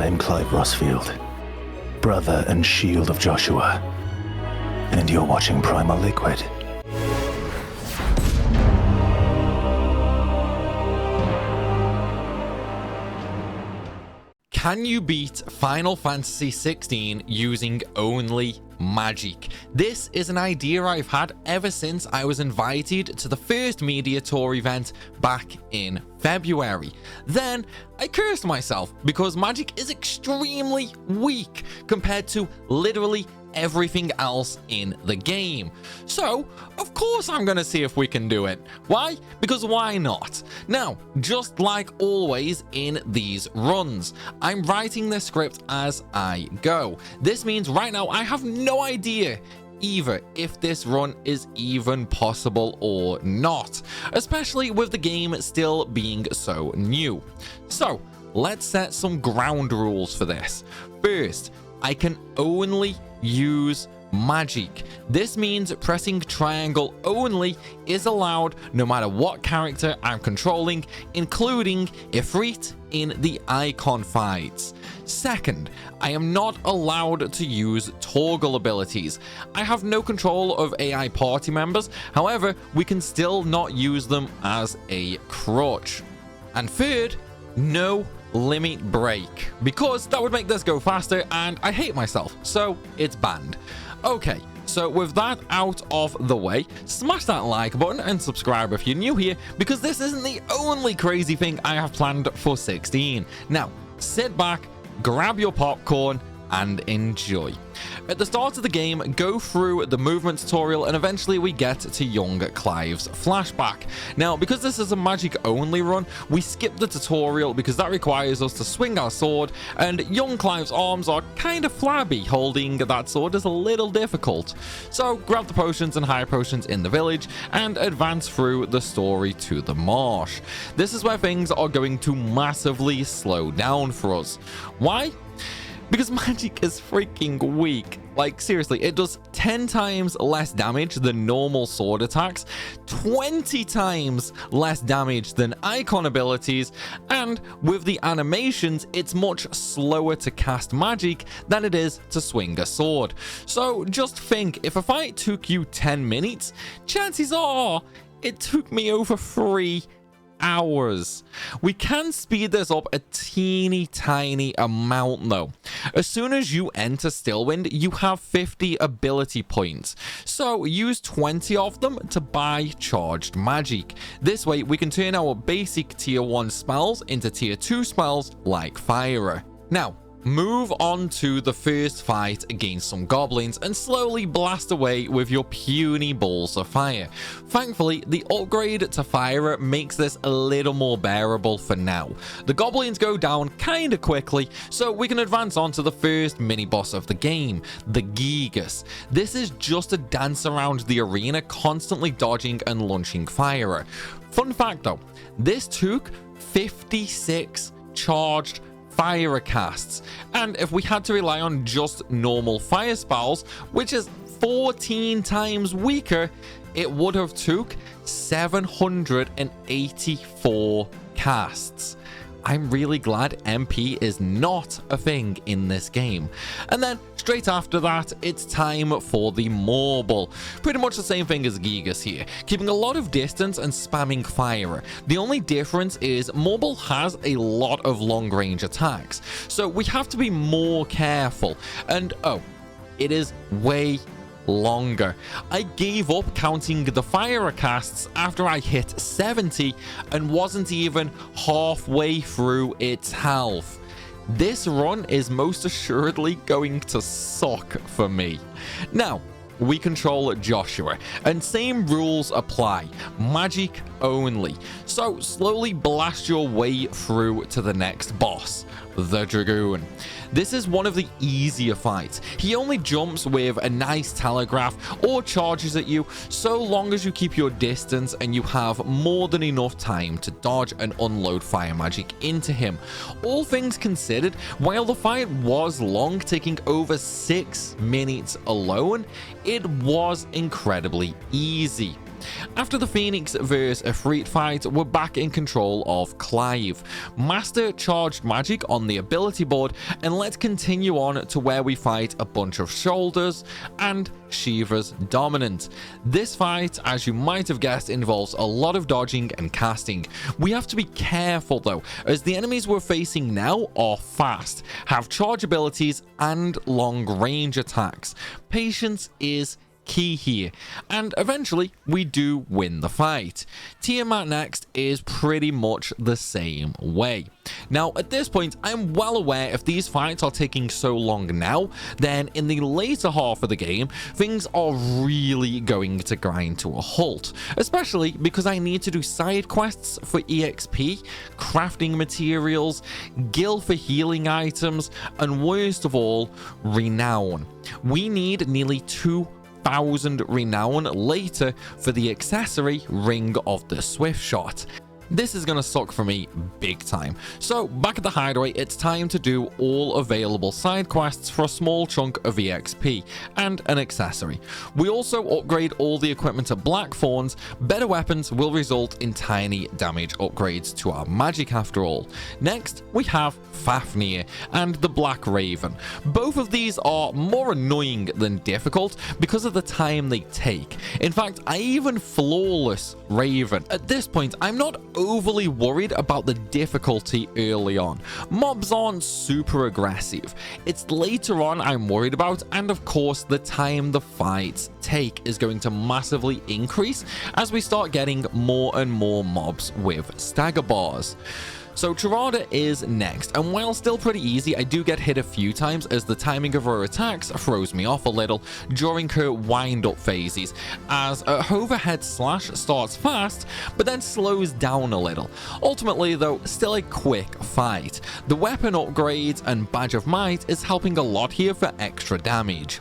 I'm Clive Rossfield, brother and shield of Joshua, and you're watching Primalliquid. Can you beat Final Fantasy 16 using only magic? This is an idea I've had ever since I was invited to the first Media Tour event back in February. Then I cursed myself because magic is extremely weak compared to literally everything else in the game. So, of course I'm gonna see if we can do it. Why? Because why not? Now, just like always in these runs, I'm writing this script as I go. This means right now I have no idea either if this run is even possible or not, especially with the game still being so new. So, let's set some ground rules for this. First, I can only use magic. This means pressing triangle only is allowed no matter what character I'm controlling, including Ifrit in the icon fights. Second, I am not allowed to use toggle abilities. I have no control of AI party members, however, we can still not use them as a crutch. And third, no limit break, because that would make this go faster and I hate myself, so it's banned. Okay, so with that out of the way, smash that like button and subscribe if you're new here, because this isn't the only crazy thing I have planned for 16. Now, sit back, grab your popcorn, and enjoy. At the start of the game, go through the movement tutorial and eventually we get to young Clive's flashback. Now, because this is a magic only run, we skip the tutorial because that requires us to swing our sword, and young Clive's arms are kind of flabby. Holding that sword is a little difficult. So grab the potions and higher potions in the village and advance through the story to the marsh. This is where things are going to massively slow down for us. Why? Because magic is freaking weak. Like, seriously, it does 10 times less damage than normal sword attacks, 20 times less damage than icon abilities, and with the animations, it's much slower to cast magic than it is to swing a sword. So just think, if a fight took you 10 minutes, chances are it took me over 3 hours. We can speed this up a teeny tiny amount though. As soon as you enter Stillwind, you have 50 ability points, so use 20 of them to buy charged magic. This way we can turn our basic tier 1 spells into tier 2 spells like Fire. Now, move on to the first fight against some goblins and slowly blast away with your puny balls of fire. Thankfully, the upgrade to Fire makes this a little more bearable for now. The goblins go down kinda quickly, so we can advance on to the first mini-boss of the game, the Gigas. This is just a dance around the arena, constantly dodging and launching fire. Fun fact though, this took 56 charged fire casts, and if we had to rely on just normal fire spells, which is 14 times weaker, it would have took 784 casts. I'm really glad MP is not a thing in this game. And then straight after that, it's time for the Marble. Pretty much the same thing as Gigas here, keeping a lot of distance and spamming fire. The only difference is Marble has a lot of long range attacks, so we have to be more careful. And oh, it is way longer. I gave up counting the fire casts after I hit 70 and wasn't even halfway through its health. This run is most assuredly going to suck for me. Now, we control Joshua, and same rules apply, magic only. So slowly blast your way through to the next boss, the Dragoon. This is one of the easier fights. He only jumps with a nice telegraph or charges at you so long as you keep your distance and you have more than enough time to dodge and unload fire magic into him. All things considered, while the fight was long, taking over 6 minutes alone, it was incredibly easy. After the Phoenix vs Ifrit fight, we're back in control of Clive. Master charged magic on the ability board, and let's continue on to where we fight a bunch of shoulders and Shiva's dominant. This fight, as you might have guessed, involves a lot of dodging and casting. We have to be careful though, as the enemies we're facing now are fast, have charge abilities and long range attacks. Patience is key here, and eventually we do win the fight. Tiamat next is pretty much the same way. Now at this point, I'm well aware if these fights are taking so long now, then in the later half of the game things are really going to grind to a halt, especially because I need to do side quests for EXP, crafting materials, gil for healing items, and worst of all, renown. We need nearly 2,000 renown later for the accessory Ring of the Swift Shot. This is gonna suck for me big time. So back at the hideaway, it's time to do all available side quests for a small chunk of EXP and an accessory. We also upgrade all the equipment at Blackthorns. Better weapons will result in tiny damage upgrades to our magic after all. Next, we have Fafnir and the Black Raven. Both of these are more annoying than difficult because of the time they take. In fact, I even flawless Raven. At this point, I'm not overly worried about the difficulty early on. Mobs aren't super aggressive. It's later on I'm worried about, and of course the time the fights take is going to massively increase as we start getting more and more mobs with stagger bars. So Tirada is next, and while still pretty easy, I do get hit a few times as the timing of her attacks throws me off a little during her wind-up phases, as a overhead slash starts fast, but then slows down a little. Ultimately though, still a quick fight. The weapon upgrades and Badge of Might is helping a lot here for extra damage.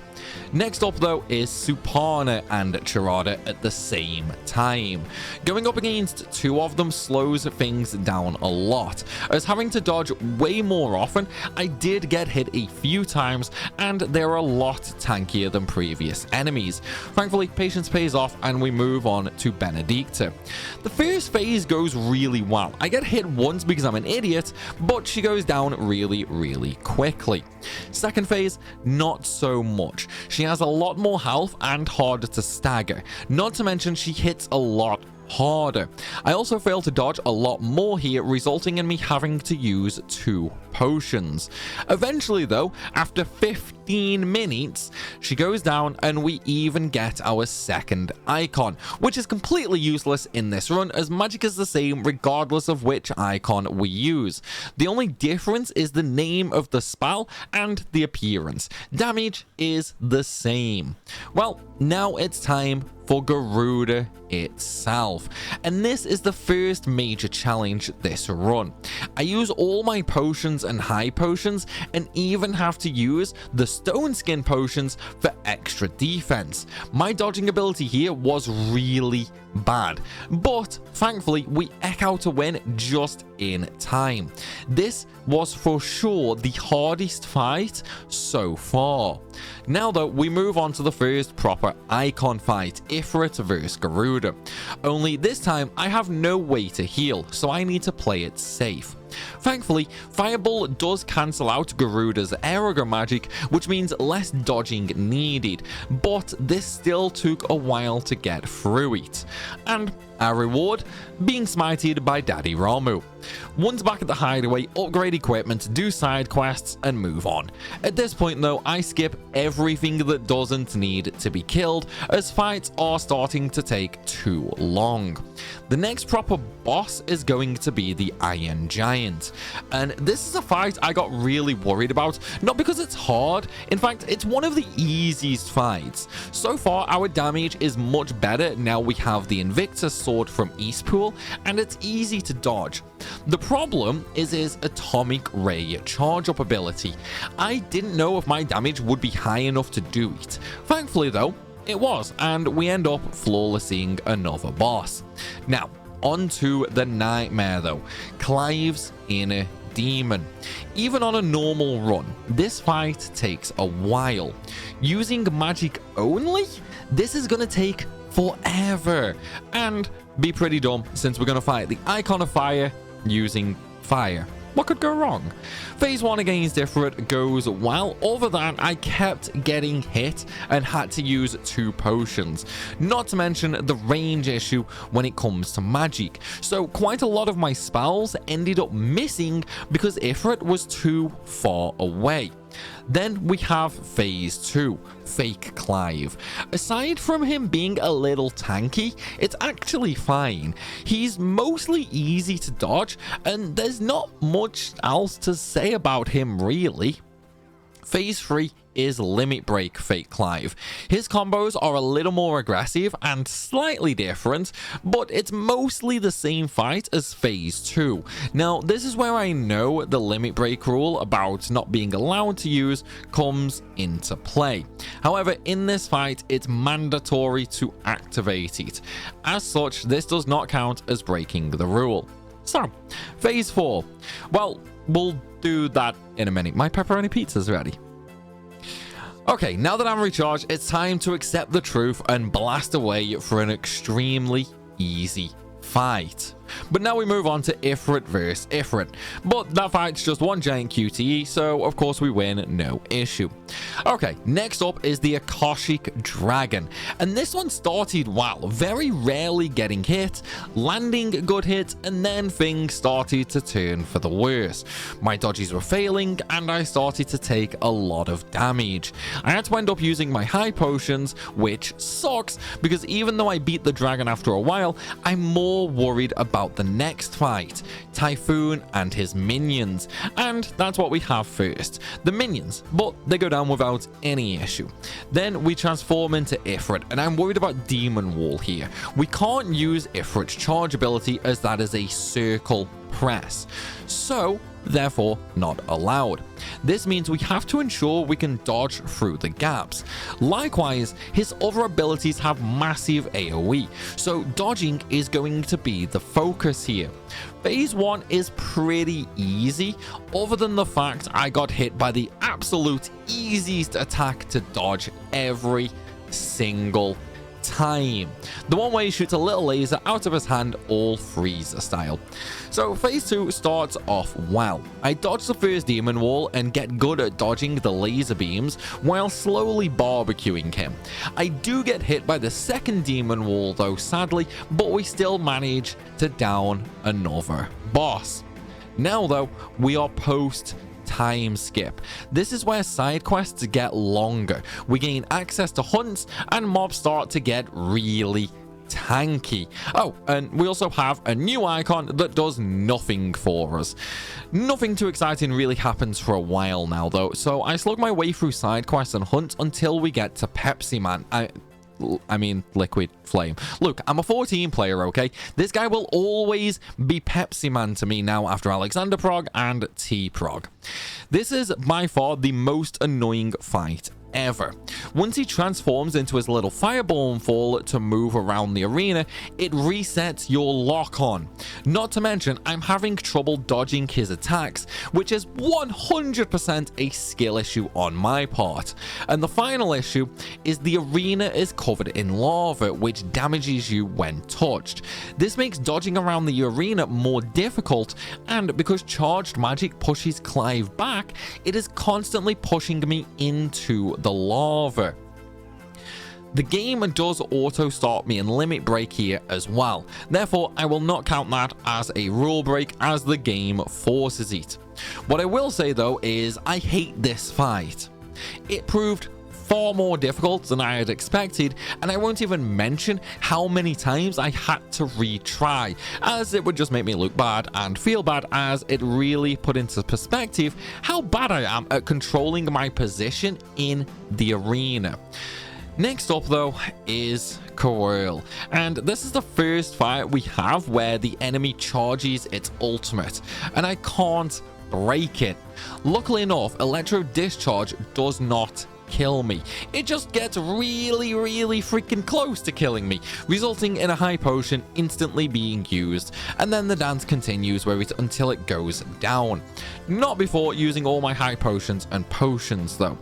Next up though is Suparna and Tirada at the same time. Going up against two of them slows things down a lot, as having to dodge way more often. I did get hit a few times, and they're a lot tankier than previous enemies. Thankfully, patience pays off and we move on to Benedicta. The first phase goes really well. I get hit once because I'm an idiot, but she goes down really quickly. Second phase, not so much. She has a lot more health and harder to stagger, not to mention she hits a lot harder. I also fail to dodge a lot more here, resulting in me having to use 2 potions. Eventually though, after 15 minutes, she goes down and we even get our second icon, which is completely useless in this run as magic is the same regardless of which icon we use. The only difference is the name of the spell and the appearance. Damage is the same. Well, now it's time for Garuda itself, and this is the first major challenge this run. I use all my potions and high potions, and even have to use the stone skin potions for extra defense. My dodging ability here was really bad, but thankfully we eke out a win just in time. This was for sure the hardest fight so far. Now though, we move on to the first proper icon fight, Ifrit vs Garuda. Only this time I have no way to heal, so I need to play it safe. Thankfully, Fireball does cancel out Garuda's aerial magic, which means less dodging needed, but this still took a while to get through it. And our reward? Being smited by Daddy Ramu. Once back at the hideaway, upgrade equipment, do side quests, and move on. At this point though, I skip everything that doesn't need to be killed, as fights are starting to take too long. The next proper boss is going to be the Iron Giant, and this is a fight I got really worried about, not because it's hard, in fact it's one of the easiest fights. So far our damage is much better now we have the Invictus sword from Eastpool, and it's easy to dodge. The problem is his atomic ray charge up ability. I didn't know if my damage would be high enough to do it. Thankfully though, it was, and we end up flawlessing another boss. Now, on to the nightmare though, Clive's inner demon. Even on a normal run, this fight takes a while. Using magic only, this is gonna take forever and be pretty dumb since we're going to fight the Icon of Fire using fire. What could go wrong? Phase 1 against Ifrit goes well, other than I kept getting hit and had to use 2 potions. Not to mention the range issue when it comes to magic. So quite a lot of my spells ended up missing because Ifrit was too far away. Then we have Phase 2, Fake Clive. Aside from him being a little tanky, it's actually fine. He's mostly easy to dodge, and there's not much else to say about him really. Phase 3 is Limit Break Fake Clive. His combos are a little more aggressive and slightly different, but it's mostly the same fight as Phase 2. Now, this is where I know the Limit Break rule about not being allowed to use comes into play. However, in this fight, it's mandatory to activate it. As such, this does not count as breaking the rule. So, Phase 4. Well, we'll do that in a minute. My pepperoni pizza's ready. Okay, now that I'm recharged, it's time to accept the truth and blast away for an extremely easy fight. But now we move on to Ifrit versus Ifrit. But that fight's just one giant QTE, so of course we win, no issue. Okay, next up is the Akashic Dragon. And this one started well, very rarely getting hit, landing good hits, and then things started to turn for the worse. My dodges were failing, and I started to take a lot of damage. I had to end up using my high potions, which sucks, because even though I beat the dragon after a while, I'm more worried about the next fight, Typhoon and his minions, and that's what we have first, the minions, but they go down without any issue. Then we transform into Ifrit, and I'm worried about Demon Wall here. We can't use Ifrit's charge ability as that is a circle press, so therefore not allowed. This means we have to ensure we can dodge through the gaps. Likewise, his other abilities have massive AoE, so dodging is going to be the focus here. Phase 1 is pretty easy, other than the fact I got hit by the absolute easiest attack to dodge every single time. The one where he shoots a little laser out of his hand, all Frieza style. So Phase 2 starts off well. I dodge the first demon wall and get good at dodging the laser beams while slowly barbecuing him. I do get hit by the second demon wall though, sadly, but we still manage to down another boss. Now though, we are post time skip. This is where side quests get longer. We gain access to hunts and mobs start to get really tanky. Oh, and we also have a new icon that does nothing for us. Nothing too exciting really happens for a while now though, so I slug my way through side quests and hunts until we get to Pepsi Man. I mean Liquid Flame. Look, I'm a 14 player, okay? This guy will always be Pepsi Man to me now after Alexander Prog and T Prog. This is by far the most annoying fight ever. Once he transforms into his little fireball fall to move around the arena, it resets your lock on. Not to mention, I'm having trouble dodging his attacks, which is 100% a skill issue on my part. And the final issue is the arena is covered in lava, which damages you when touched. This makes dodging around the arena more difficult, and because charged magic pushes Clive back, it is constantly pushing me into the lava. The game does auto start me in limit break here as well, therefore I will not count that as a rule break as the game forces it. What I will say though is I hate this fight. It proved far more difficult than I had expected, and I won't even mention how many times I had to retry, as it would just make me look bad and feel bad, as it really put into perspective how bad I am at controlling my position in the arena. Next up though is Coil, and this is the first fight we have where the enemy charges its ultimate, and I can't break it. Luckily enough, Electro Discharge does not kill me. It just gets really freaking close to killing me, resulting in a high potion instantly being used, and then the dance continues until it goes down. Not before using all my high potions and potions though.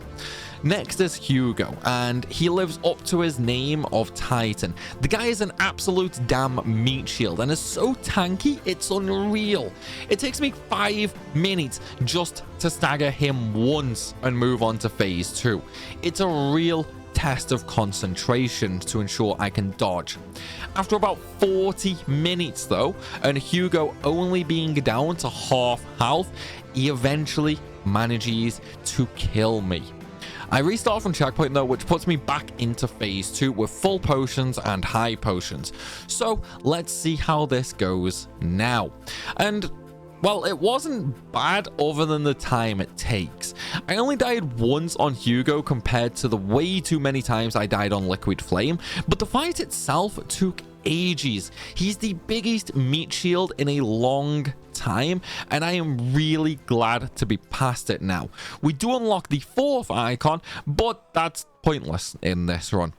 Next is Hugo, and he lives up to his name of Titan. The guy is an absolute damn meat shield and is so tanky, it's unreal. It takes me 5 minutes just to stagger him once and move on to phase 2. It's a real test of concentration to ensure I can dodge. After about 40 minutes though, and Hugo only being down to half health, he eventually manages to kill me. I restart from checkpoint though, which puts me back into phase 2 with full potions and high potions. So let's see how this goes now. And well, it wasn't bad other than the time it takes. I only died once on Hugo compared to the way too many times I died on Liquid Flame, but the fight itself took ages. He's the biggest meat shield in a long time, and I am really glad to be past it now. We do unlock the 4th icon, but that's pointless in this run.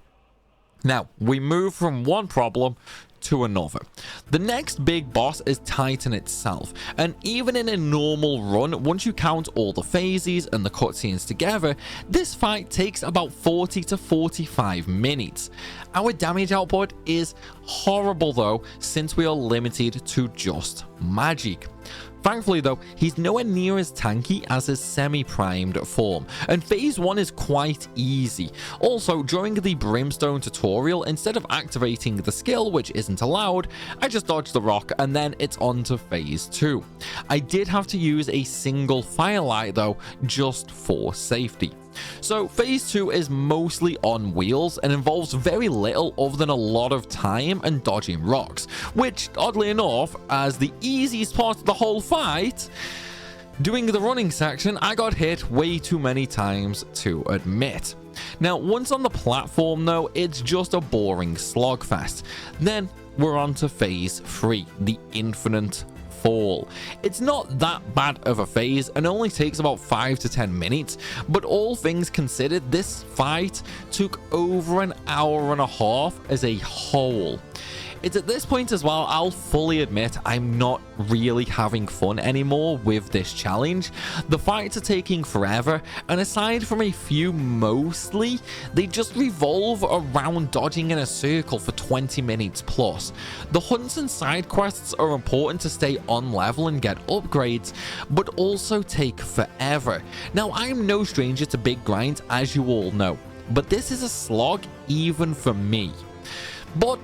Now, we move from one problem to another. The next big boss is Titan itself, and even in a normal run, once you count all the phases and the cutscenes together, this fight takes about 40 to 45 minutes. Our damage output is horrible though, since we are limited to just magic. Thankfully though, he's nowhere near as tanky as his semi-primed form, and phase 1 is quite easy. Also, during the Brimstone tutorial, instead of activating the skill, which isn't allowed, I just dodged the rock and then it's on to phase 2. I did have to use a single firelight though, just for safety. So phase 2 is mostly on wheels and involves very little other than a lot of time and dodging rocks, which oddly enough, as the easiest part of the whole fight, doing the running section, I got hit way too many times to admit. Now, once on the platform though, it's just a boring slogfest. Then we're on to phase 3, the Infinite Fall. It's not that bad of a phase and only takes about 5 to 10 minutes, but all things considered, this fight took over an hour and a half as a whole. It's at this point as well, I'll fully admit, I'm not really having fun anymore with this challenge. The fights are taking forever, and aside from a few mostly, they just revolve around dodging in a circle for 20 minutes plus. The hunts and side quests are important to stay on level and get upgrades, but also take forever. Now, I'm no stranger to big grinds, as you all know, but this is a slog even for me. But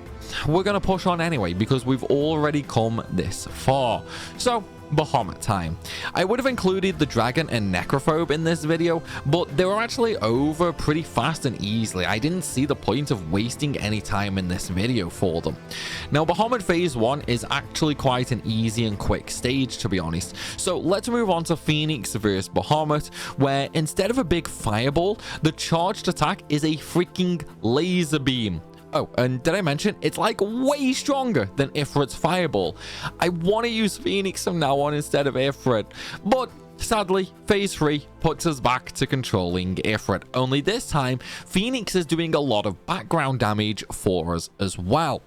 we're going to push on anyway because we've already come this far. So, Bahamut time. I would have included the dragon and necrophobe in this video, but they were actually over pretty fast and easily. I didn't see the point of wasting any time in this video for them. Now, Bahamut phase 1 is actually quite an easy and quick stage, to be honest. So let's move on to Phoenix versus Bahamut, where instead of a big fireball, the charged attack is a freaking laser beam. Oh, and did I mention, it's like way stronger than Ifrit's fireball. I want to use Phoenix from now on instead of Ifrit, but sadly, phase 3 puts us back to controlling Ifrit. Only this time, Phoenix is doing a lot of background damage for us as well.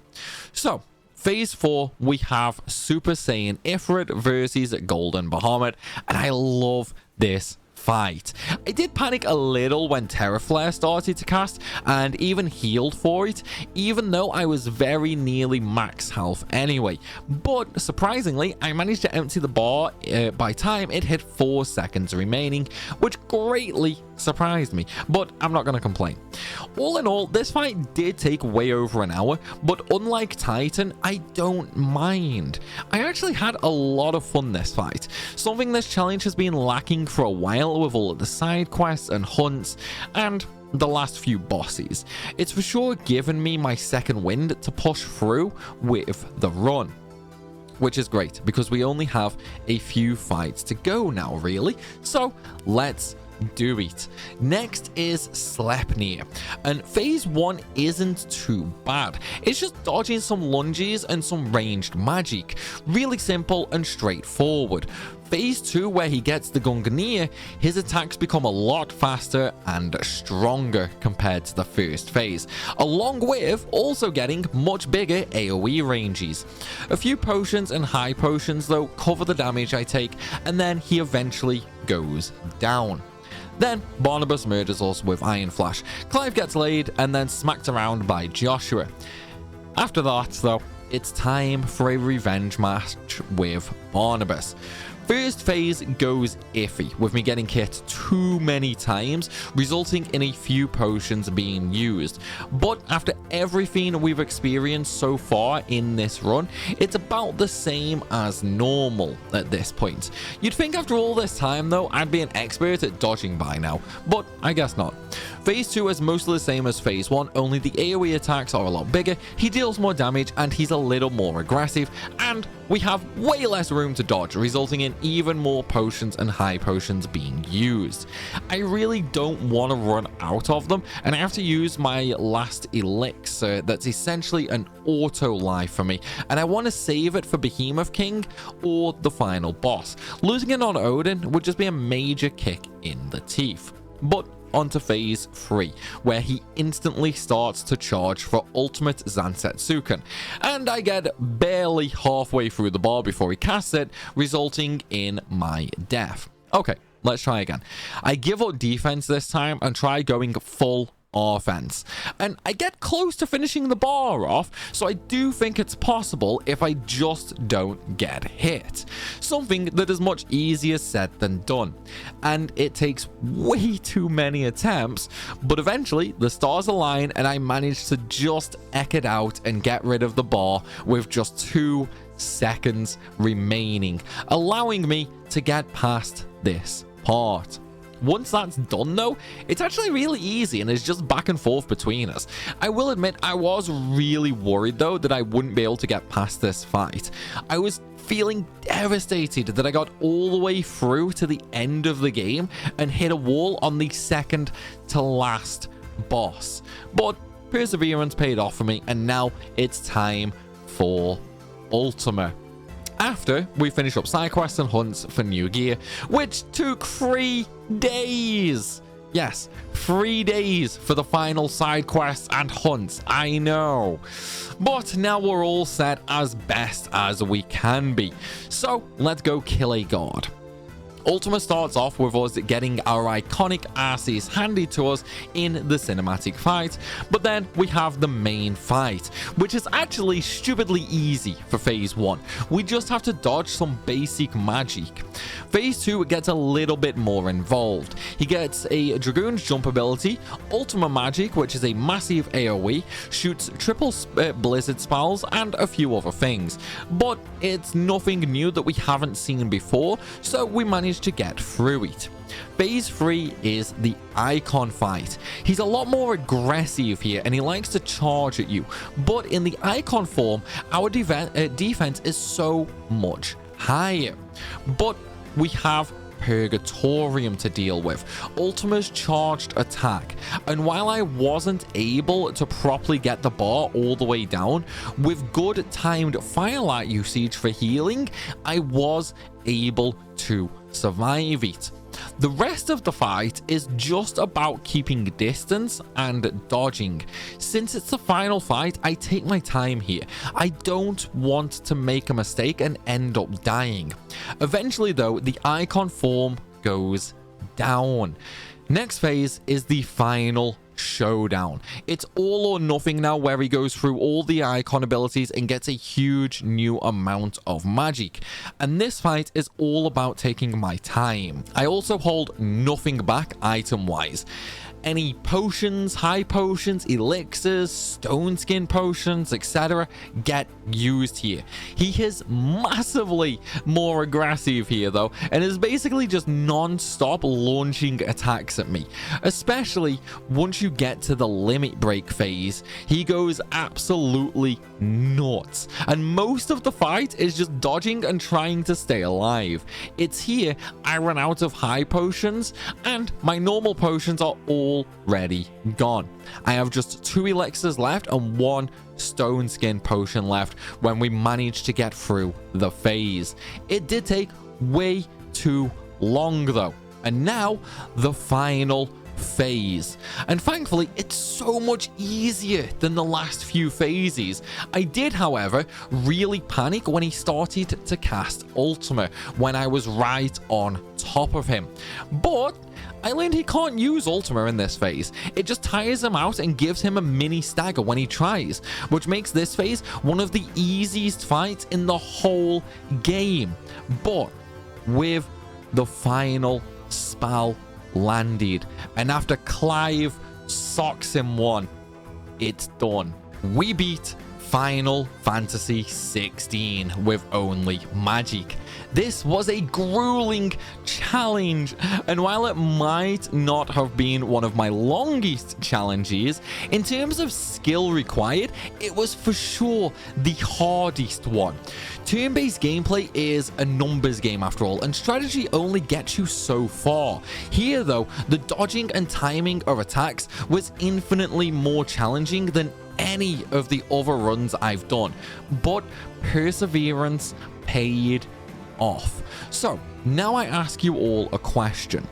So, phase 4, we have Super Saiyan Ifrit versus Golden Bahamut, and I love this fight. I did panic a little when Terra Flare started to cast and even healed for it, even though I was very nearly max health anyway. But surprisingly, I managed to empty the bar by time it hit 4 seconds remaining, which greatly surprised me, but I'm not going to complain. All in all, this fight did take way over an hour, but unlike Titan, I don't mind. I actually had a lot of fun this fight, something this challenge has been lacking for a while with all of the side quests and hunts and the last few bosses. It's for sure given me my second wind to push through with the run, which is great because we only have a few fights to go now, really. So let's do it. Next is Sleipnir, and phase 1 isn't too bad. It's just dodging some lunges and some ranged magic. Really simple and straightforward. Phase 2, where he gets the Gungnir, his attacks become a lot faster and stronger compared to the first phase, along with also getting much bigger AoE ranges. A few potions and high potions though cover the damage I take, and then he eventually goes down. Then Barnabas murders us with Iron Flash. Clive gets laid and then smacked around by Joshua. After that, though, it's time for a revenge match with Barnabas. First phase goes iffy, with me getting hit too many times, resulting in a few potions being used. But after everything we've experienced so far in this run, it's about the same as normal at this point. You'd think after all this time, though, I'd be an expert at dodging by now, but I guess not. Phase 2 is mostly the same as Phase 1, only the AoE attacks are a lot bigger, he deals more damage, and he's a little more aggressive, and we have way less room to dodge, resulting in even more potions and high potions being used. I really don't want to run out of them, and I have to use my last elixir that's essentially an auto life for me, and I want to save it for Behemoth King or the final boss. Losing it on Odin would just be a major kick in the teeth. But onto phase 3, where he instantly starts to charge for ultimate Zansetsuken, and I get barely halfway through the bar before he casts it, resulting in my death. Okay, let's try again. I give up defense this time and try going full offense, and I get close to finishing the bar off, so I do think it's possible if I just don't get hit. Something that is much easier said than done, and it takes way too many attempts, but eventually the stars align and I manage to just ek it out and get rid of the bar with just 2 seconds remaining, allowing me to get past this part. Once that's done, though, it's actually really easy and is just back and forth between us. I will admit I was really worried, though, that I wouldn't be able to get past this fight. I was feeling devastated that I got all the way through to the end of the game and hit a wall on the second to last boss. But perseverance paid off for me, and now it's time for Ultima. After we finish up side quests and hunts for new gear, which took 3 days. Yes, 3 days for the final side quests and hunts, I know. But now we're all set as best as we can be. So let's go kill a god. Ultima starts off with us getting our iconic RCs handed to us in the cinematic fight, but then we have the main fight, which is actually stupidly easy for phase 1. We just have to dodge some basic magic. Phase 2 gets a little bit more involved. He gets a Dragoon's jump ability, Ultima magic, which is a massive AoE, shoots triple blizzard spells, and a few other things. But it's nothing new that we haven't seen before, so we managed to get through it. Phase 3 is the icon fight. He's a lot more aggressive here and he likes to charge at you, but in the icon form our defense is so much higher. But we have Purgatorium to deal with, Ultima's charged attack, and while I wasn't able to properly get the bar all the way down, with good timed firelight usage for healing, I was able to survive it. The rest of the fight is just about keeping distance and dodging. Since it's the final fight, I take my time here. I don't want to make a mistake and end up dying. Eventually, though, the icon form goes down. Next phase is the final showdown. It's all or nothing now, where he goes through all the icon abilities and gets a huge new amount of magic, and this fight is all about taking my time. I also hold nothing back item wise. Any potions, high potions, elixirs, stone skin potions, etc. get used here. He is massively more aggressive here though, and is basically just non-stop launching attacks at me. Especially once you get to the limit break phase, he goes absolutely nuts. And most of the fight is just dodging and trying to stay alive. It's here I run out of high potions, and my normal potions are already gone. I have just 2 elixirs left and 1 stone skin potion left when we managed to get through the phase. It did take way too long though, and now the final phase, and thankfully it's so much easier than the last few phases. I did, however, really panic when he started to cast Ultima when I was right on top of him. But I learned he can't use Ultima in this phase. It just tires him out and gives him a mini stagger when he tries, which makes this phase one of the easiest fights in the whole game. But with the final spell landed, and after Clive socks him one, it's done. We beat Final Fantasy 16 with only magic. This was a grueling challenge, and while it might not have been one of my longest challenges, in terms of skill required, it was for sure the hardest one. Turn-based gameplay is a numbers game after all, and strategy only gets you so far. Here though, the dodging and timing of attacks was infinitely more challenging than any of the other runs I've done, but perseverance paid off. So now I ask you all a question.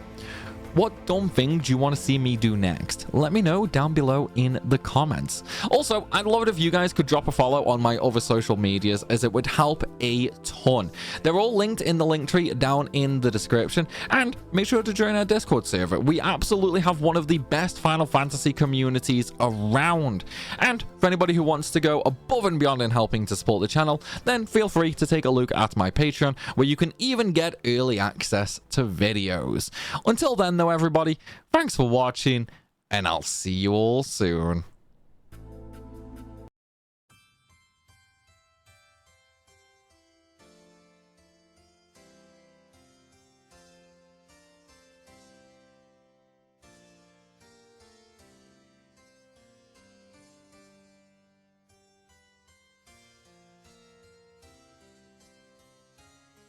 What dumb thing do you want to see me do next? Let me know down below in the comments. Also, I'd love it if you guys could drop a follow on my other social medias, as it would help a ton. They're all linked in the link tree down in the description, and make sure to join our Discord server. We absolutely have one of the best Final Fantasy communities around. And for anybody who wants to go above and beyond in helping to support the channel, then feel free to take a look at my Patreon, where you can even get early access to videos. Until then though, everybody, thanks for watching, and I'll see you all soon.